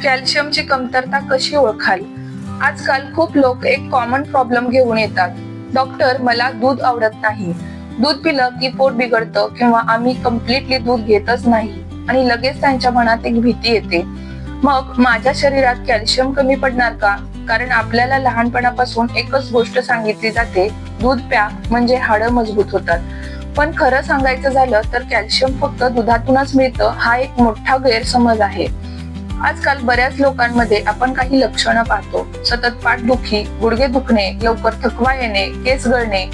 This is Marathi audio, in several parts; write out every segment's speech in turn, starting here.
कॅल्शियमची कमतरता कशी ओळखाल? आजकाल खूप लोक एक कॉमन प्रॉब्लेम घेऊन येतात. डॉक्टर, मला दूध आवडत नाही, दूध पिलं की पोट बिघडतं, किंवा आम्ही कम्प्लिटली दूध घेतच नाही. आणि लगेच त्यांच्या मनात एक भीती येते, मग माझ्या शरीरात कॅल्शियम कमी पडणार का? कारण आपल्याला लहानपणापासून एकच गोष्ट सांगितली जाते, दूध प्या म्हणजे हाडं मजबूत होतात. पण खरं सांगायचं झालं तर कॅल्शियम फक्त दुधातूनच मिळतं हा एक मोठा गैरसमज आहे. आजकाल बऱ्याच लोकांमध्ये आपण काही लक्षणं पाहतो. सतत पाठदुखी, गुडघे दुखणे, लवकर थकवा येणे, केस गळणे,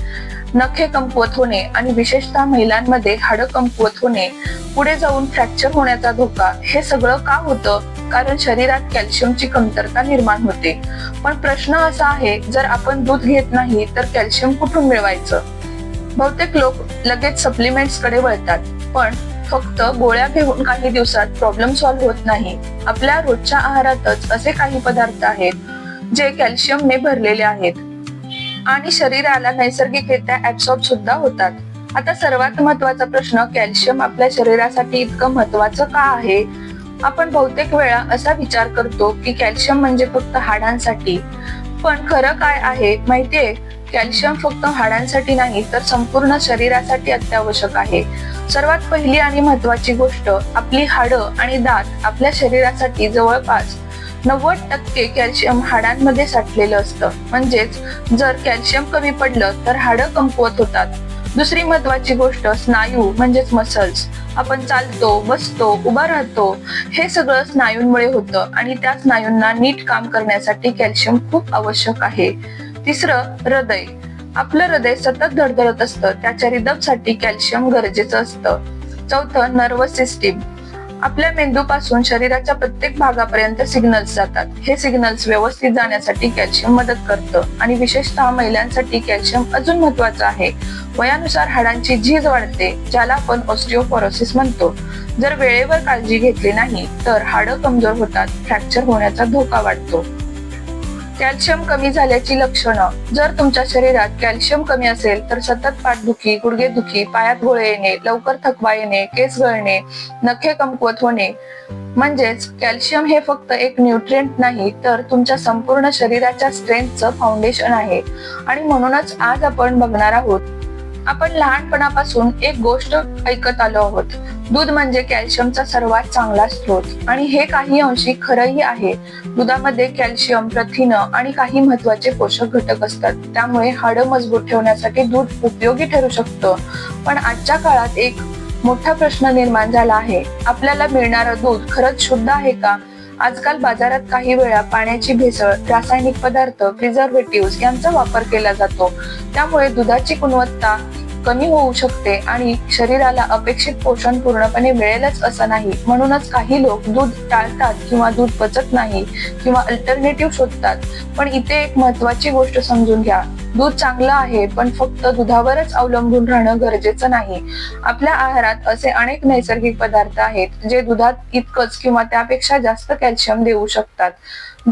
नखे कमकुवत होणे आणि विशेषतः महिलांमध्ये हाडं कमकुवत होणे, पुढे जाऊन फ्रॅक्चर होण्याचा धोका. हे सगळं का होतं? कारण शरीरात कॅल्शियमची कमतरता निर्माण होते. पण प्रश्न असा आहे, जर आपण दूध घेत नाही तर कॅल्शियम कुठून मिळवायचं? बहुतेक लोक लगेच सप्लिमेंट्स कडे वळतात, पण फक्त गोळ्या घेऊन काही दिवसात प्रॉब्लेम सॉल्व्ह होत नाही. आपल्या रोजच्या आहारातच असे काही पदार्थ आहेत जे कॅल्शियमने भरलेले आहेत आणि शरीराला नैसर्गिकरित्या ऍब्सॉर्ब सुद्धा होतात. आता सर्वात महत्वाचा प्रश्न, कॅल्शियम आपल्या शरीरासाठी इतकं महत्वाचं का आहे? आपण बहुतेक वेळा असा विचार करतो की कॅल्शियम म्हणजे फक्त हाडांसाठी, पण खरं काय आहे माहितीये? कॅल्शियम फक्त हाडांसाठी नाही तर संपूर्ण शरीरासाठी अत्यावश्यक आहे. सर्वात पहिली आणि महत्वाची गोष्ट, आपली हाडं आणि दात आपल्या शरीरासाठी जवळपास 90% कॅल्शियम हाडांमध्ये साठलेलं असतं. म्हणजेच जर कॅल्शियम कमी पडलं तर हाडं कमकुवत होतात. दुसरी महत्वाची गोष्ट, स्नायू म्हणजेच मसल्स. आपण चालतो, बसतो, उभा राहतो, हे सगळं स्नायूंमुळे होतं आणि त्या स्नायूंना नीट काम करण्यासाठी कॅल्शियम खूप आवश्यक आहे. तिसरं, हृदय. आपलं हृदय सतत धडधडत असतं, त्याच्या रिदमसाठी कॅल्शियम गरजेचं असतं. चौथं, नर्वस सिस्टीम. आपल्या मेंदूपासून शरीराच्या प्रत्येक भागापर्यंत सिग्नल्स जातात. हे सिग्नल्स व्यवस्थित जाण्यासाठी कॅल्शियम मदत करतं आणि विशेषतः महिलांसाठी कॅल्शियम अजून महत्वाचं आहे. वयानुसार हाडांची झीज वाढते, ज्याला आपण ऑस्टिओपोरोसिस म्हणतो. जर वेळेवर काळजी घेतली नाही तर हाडं कमजोर होतात, फ्रॅक्चर होण्याचा धोका वाढतो. कॅल्शियम कमी झाल्याची लक्षणं. जर तुमच्या शरीरात कॅल्शियम कमी असेल तर सतत पाठदुखी, गुडघेदुखी, पायात गोळे येणे, लवकर थकवा येणे, केस गळणे, नखे कमकुवत होणे. म्हणजेच कॅल्शियम हे फक्त एक न्यूट्रिएंट नाही तर तुमच्या संपूर्ण शरीराच्या स्ट्रेंथचं फाउंडेशन आहे. आणि म्हणूनच आज आपण बघणार आहोत, आपण लहानपणापासून एक गोष्ट ऐकत आलो आहोत, दूध म्हणजे कॅल्शियमचा सर्वात चांगला स्रोत. आणि हे काही अंशी खरंही आहे. दुधामध्ये कॅल्शियम, प्रथिनं आणि काही महत्वाचे पोषक घटक असतात, त्यामुळे हाडं मजबूत ठेवण्यासाठी दूध उपयोगी ठरू शकतं. पण आजच्या काळात एक मोठा प्रश्न निर्माण झाला आहे, आपल्याला मिळणारं दूध खरंच शुद्ध आहे का? आजकाल बाजारात काही वेळा पाण्याची भेसळ, रासायनिक पदार्थ, प्रिझर्वेटिव्ह यांचा वापर केला जातो. त्यामुळे दुधाची गुणवत्ता कमी होऊ शकते आणि शरीराला अपेक्षित पोषण पूर्णपणे मिळेलच असं नाही. म्हणूनच काही लोक दूध टाळतात किंवा दूध पचत नाही किंवा अल्टरनेटिव्ह शोधतात. पण इथे एक महत्वाची गोष्ट समजून घ्या, दूध चांगलं आहे, पण फक्त दुधावरच अवलंबून राहणं गरजेचं नाही. आपल्या आहारात असे अनेक नैसर्गिक पदार्थ आहेत जे दुधात इतकंच किंवा त्यापेक्षा जास्त कॅल्शियम देऊ शकतात.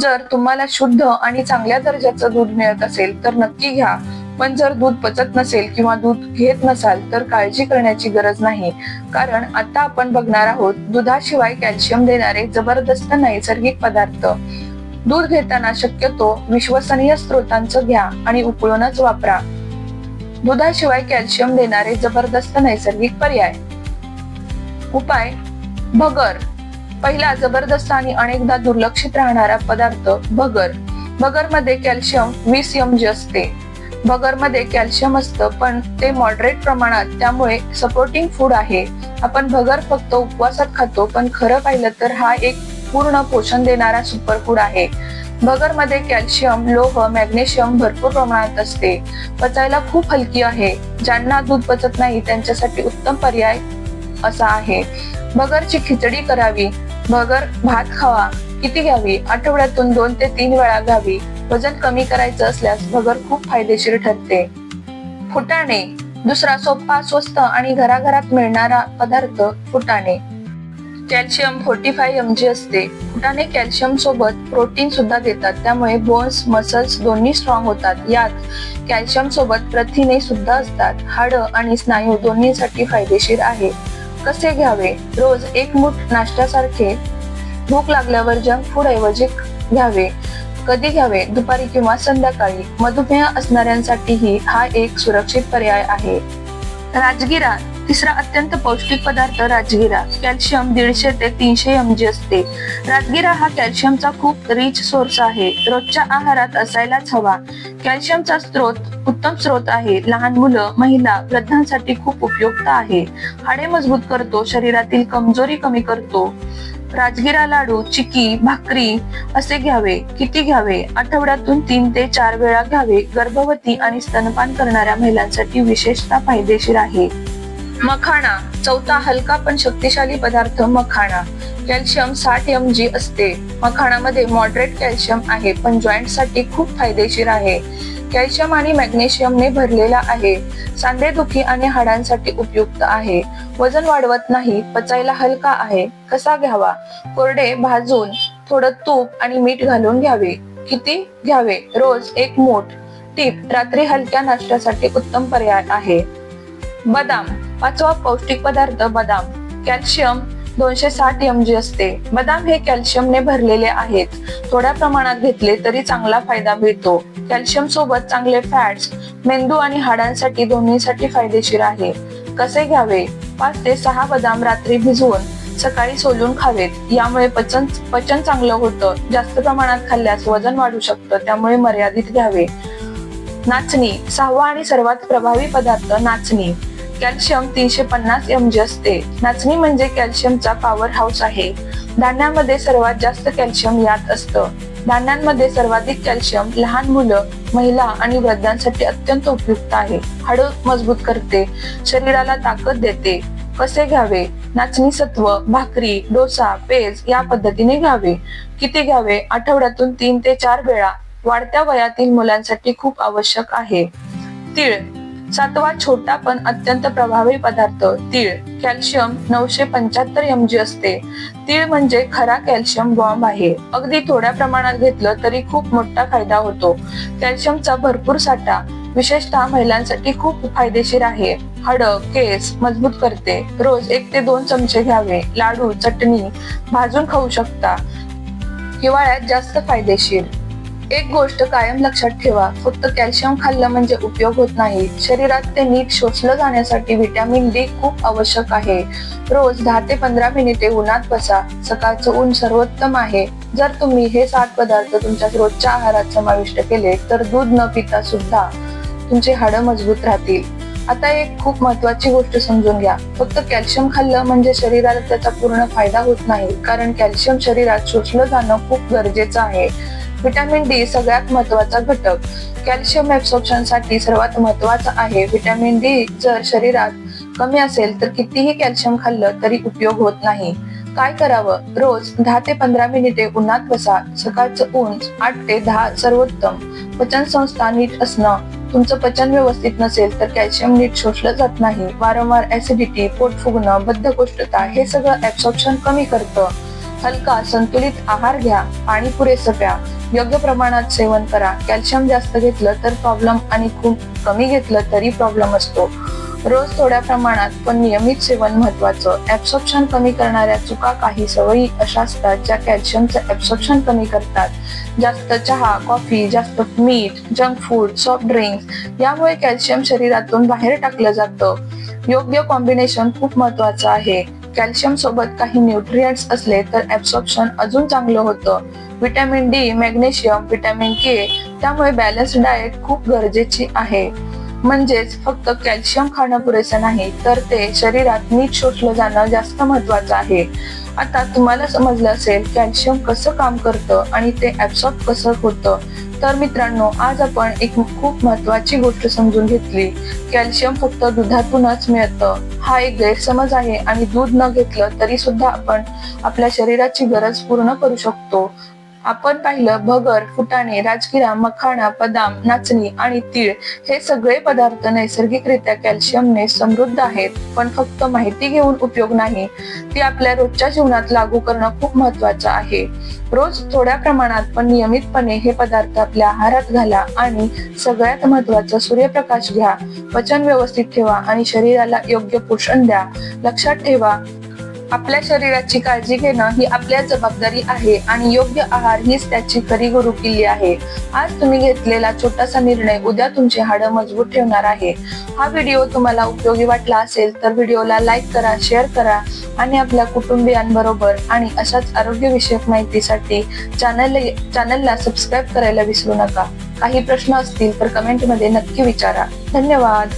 जर तुम्हाला शुद्ध आणि चांगल्या दर्जाचं दूध मिळत असेल तर नक्की घ्या. पण जर दूध पचत नसेल किंवा दूध घेत नसाल तर काळजी करण्याची गरज नाही. कारण आता आपण बघणार आहोत दुधाशिवाय कॅल्शियम देणारे जबरदस्त नैसर्गिक पदार्थ. दूध घेताना शक्यतो विश्वसनीय स्रोतांचं घ्या आणि उकळूनच वापरा. दुधाशिवाय कॅल्शियम देणारे जबरदस्त नैसर्गिक पर्याय. उपाय: भगर. पहिला जबरदस्त आणि अनेकदा दुर्लक्षित राहणारा पदार्थ भगर. भगरमध्ये कॅल्शियम 20 mg असते. भगरमध्ये कॅल्शियम असतं पण ते मॉडरेट प्रमाणात, त्यामुळे सपोर्टिंग फूड आहे. आपण भगर फक्त उपवासात खातो, पण खरं पाहिलं तर हा एक पूर्ण पोषण देणारा सुपरफूड आहे. भगरमध्ये कॅल्शियम, लोह, मॅग्नेशियम भरपूर प्रमाणात असते. पचायला खूप हलकी आहे. ज्यांना दूध पचत नाही त्यांच्यासाठी उत्तम पर्याय असा आहे. भगरची खिचडी करावी. भगर भात खावा. किती घ्यावी? आठवड्यातून 2 ते 3 वेळा घ्यावी. वजन कमी करायचं असल्यास भगर खूप फायदेशीर ठरते. फुटाणे. दुसरा सोपा, स्वस्त आणि घराघरात मिळणारा पदार्थ फुटाणे. कॅल्शियम 45 mg असते. फुटाणे कॅल्शियम सोबत प्रोटीन सुद्धा देतात, त्यामुळे बोन्स, मसल्स दोन्ही स्ट्रॉंग होतात. यात कॅल्शियम सोबत प्रथिने सुद्धा असतात. हाडं आणि स्नायू दोन्हीसाठी फायदेशीर आहे. कसे घ्यावे? रोज 1 मूठ नाश्त्यासारखे भूक लागल्यावर जंक फूड ऐवजी घ्यावे. कधी घ्यावे? दुपारी किंवा संध्याकाळी. मधुमेह असणाऱ्यांसाठीही हा एक सुरक्षित पर्याय आहे. राजगिरा, तिसरा अत्यंत पौष्टिक पदार्थ राजगिरा. कॅल्शियम 150 ते 300 mg असते. राजगिरा हा कॅल्शियमचा खूप रिच सोर्स आहे. रोजच्या आहारात असायलाच हवा. कॅल्शियमचा उत्तम स्रोत आहे. लहान मुलं, महिला, वृद्धांसाठी खूप उपयुक्त आहे. हाडे मजबूत करतो. शरीरातील कमजोरी कमी करतो. राजगिरा लाडू, चिकी, भाकरी असे घ्यावे. किती घ्यावे? आठवड्यातून 3 ते 4 वेळा घ्यावे. गर्भवती आणि स्तनपान करणाऱ्या महिलांसाठी विशेषतः फायदेशीर आहे. मखाणा, चौथा हलका पण शक्तिशाली पदार्थ मखाणा. कॅल्शियम 60 mg असते. मखाणामध्ये मॉडरेट कॅल्शियम आहे, पण जॉईंट साठी खूप फायदेशीर आहे. कॅल्शियम आणि मॅग्नेशियमने भरलेला आहे. सांधेदुखी आणि हाडांसाठी उपयुक्त आहे. वजन वाढवत नाही. पचायला हलका आहे. कसा घ्यावा? कोरडे भाजून थोडं तूप आणि मीठ घालून घ्यावे. किती घ्यावे? रोज 1 मूठ. टीप: रात्री हलक्या नाश्त्यासाठी उत्तम पर्याय आहे. बदाम, पाचवा पौष्टिक पदार्थ बदाम. कॅल्शियम 260 mg असते. बदाम हे कॅल्शियमने भरलेले आहेत. थोड्या प्रमाणात घेतले तरी चांगला फायदा मिळतो. कॅल्शियम सोबत चांगले फॅट्स मेंदू आणि हाडांसाठी दोन्हीसाठी फायदेशीर आहे. कसे घ्यावे? 5 ते 6 बदाम रात्री भिजवून सकाळी सोलून खावेत. यामुळे पचन चांगलं होतं. जास्त प्रमाणात खाल्ल्यास वजन वाढू शकतं, त्यामुळे मर्यादित घ्यावे. नाचणी, 6वा आणि सर्वात प्रभावी पदार्थ नाचणी. कॅल्शियम 350 mg असते. नाचणी म्हणजे कॅल्शियमचा पॉवर हाऊस आहे. धान्यामध्ये सर्वात जास्त कॅल्शियम यात असतं. धान्यांमध्ये सर्वाधिक कॅल्शियम लहान मुलं, महिला आणि वृद्धांसाठी अत्यंत उपयुक्त आहे. हाडं मजबूत करते. शरीराला ताकद देते. कसे घ्यावे? नाचणी सत्व, भाकरी, डोसा, पेज या पद्धतीने घ्यावे. किती घ्यावे? आठवड्यातून 3 ते 4 वेळा. वाढत्या वयातील मुलांसाठी खूप आवश्यक आहे. तीळ, 7वा छोटा पण अत्यंत प्रभावी पदार्थ तीळ. कॅल्शियम 975 mg असते. तीळ म्हणजे खरा कॅल्शियम बॉम्ब आहे. अगदी थोड्या प्रमाणात घेतलं तरी खूप मोठा फायदा होतो. कॅल्शियमचा भरपूर साठा विशेषतः महिलांसाठी खूप फायदेशीर आहे. हाडं, केस मजबूत करते. रोज 1 ते 2 चमचे घ्यावे. लाडू, चटणी भाजून खाऊ शकता. हिवाळ्यात जास्त फायदेशीर. एक गोष्ट कायम लक्षात ठेवा, फक्त कॅल्शियम खाल्लं म्हणजे उपयोग होत नाही. शरीरात ते नीट शोषलं जाण्यासाठी व्हिटॅमिन डी खूप आवश्यक आहे. रोज 10 ते 15 मिनिटे उन्हात बसा. सकाळचं ऊन सर्वोत्तम आहे. जर तुम्ही हे 7 पदार्थ तुमच्या रोजच्या आहारात समाविष्ट केले तर दूध न पिता सुद्धा तुमची हाडं मजबूत राहतील. आता एक खूप महत्वाची गोष्ट समजून घ्या. फक्त कॅल्शियम खाल्लं म्हणजे शरीराला त्याचा पूर्ण फायदा होत नाही, कारण कॅल्शियम शरीरात शोषलं जाणं खूप गरजेचं आहे. व्हिटॅमिन डी सगळ्यात महत्वाचा घटक. कॅल्शियम ऍब्सॉर्प्शन साठी सर्वात महत्वाचा आहे. व्हिटॅमिन डी जर शरीरात कमी असेल तर कितीही कॅल्शियम खाल्लं तरी उपयोग होत नाही. काय करावं? रोज 10 ते 15 मिनिटे उन्हात बसा. सकाळचं ऊन 8 ते 10 सर्वोत्तम. पचन संस्था नीट असणं. तुमचं पचन व्यवस्थित नसेल तर कॅल्शियम नीट शोषलं जात नाही. वारंवार ऍसिडिटी, पोट फुगणं, बद्धकोष्ठता हे सगळं ऍब्सॉर्प्शन कमी करतं. हलका संतुलित आहार घ्या. पाणी पुरेसं प्या. योग्य प्रमाणात सेवन करा. कॅल्शियम जास्त घेतलं तर प्रॉब्लेम आणि खूप कमी घेतलं तरी प्रॉब्लेम असतो. रोज थोड्या प्रमाणात पण नियमित सेवन महत्वाचं. ऍब्सॉर्प्शन कमी करणाऱ्या चुका काही सवयी अशा असतात ज्या कॅल्शियमचं ऍब्सॉर्प्शन कमी करतात. जास्त चहा, कॉफी, जास्त मीठ, जंक फूड, सॉफ्ट ड्रिंक्स यामुळे कॅल्शियम शरीरातून बाहेर टाकलं जातं. योग्य कॉम्बिनेशन खूप महत्वाचं आहे. कॅल्शियम सोबत काही न्यूट्रिएंट्स असले तर ऍब्सॉर्प्शन अजून चांगलं होतं. Vitamin D, magnesium, vitamin K, त्यामुळे बॅलन्स डाएट खूप गरजेची आहे. म्हणजेच फक्त कॅल्शियम खाणं पुरेसं नाही, तर ते शरीरात नीट शोषलं जाणं जास्त महत्वाचं आहे. आता तुम्हाला समजलं असेल कॅल्शियम कसं काम करतं आणि ते ऍब्सॉर्ब कसं होतं. तर मित्रांनो, आज आपण एक खूप महत्वाची गोष्ट समजून घेतली. कॅल्शियम फक्त दुधातूनच मिळतं हा एक गैरसमज आहे आणि दूध न घेतलं तरी सुद्धा आपण आपल्या शरीराची गरज पूर्ण करू शकतो. आपण पाहिलं भगर, फुटाणे, राजगिरा, मखाणा, बदाम, नाचणी आणि तीळ हे सगळे पदार्थ नैसर्गिकरित्या कॅल्शियमने समृद्ध आहेत. पण फक्त माहिती घेऊन उपयोग नाही, ती आपल्या रोजच्या जीवनात लागू करणं खूप महत्वाचं आहे. रोज थोड्या प्रमाणात पण नियमितपणे हे पदार्थ आपल्या आहारात घाला आणि सगळ्यात महत्वाचं सूर्यप्रकाश घ्या. पचन व्यवस्थित ठेवा आणि शरीराला योग्य पोषण द्या. लक्षात ठेवा, आपल्या शरीराची काळजी घेणं ही आपल्या जबाबदारी आहे आणि योग्य आहार हीच त्याची खरी गुरुकिल्ली आहे. आज तुम्ही घेतलेला छोटासा निर्णय उद्या तुमचे हाडं मजबूत ठेवणार आहे. हा व्हिडिओ तुम्हाला उपयोगी वाटला असेल तर व्हिडिओला लाईक करा, शेअर करा आणि आपल्या कुटुंबियांबरोबर आणि अशाच आरोग्यविषयक माहितीसाठी चॅनलला सबस्क्राईब करायला विसरू नका. काही प्रश्न असतील तर कमेंटमध्ये नक्की विचारा. धन्यवाद.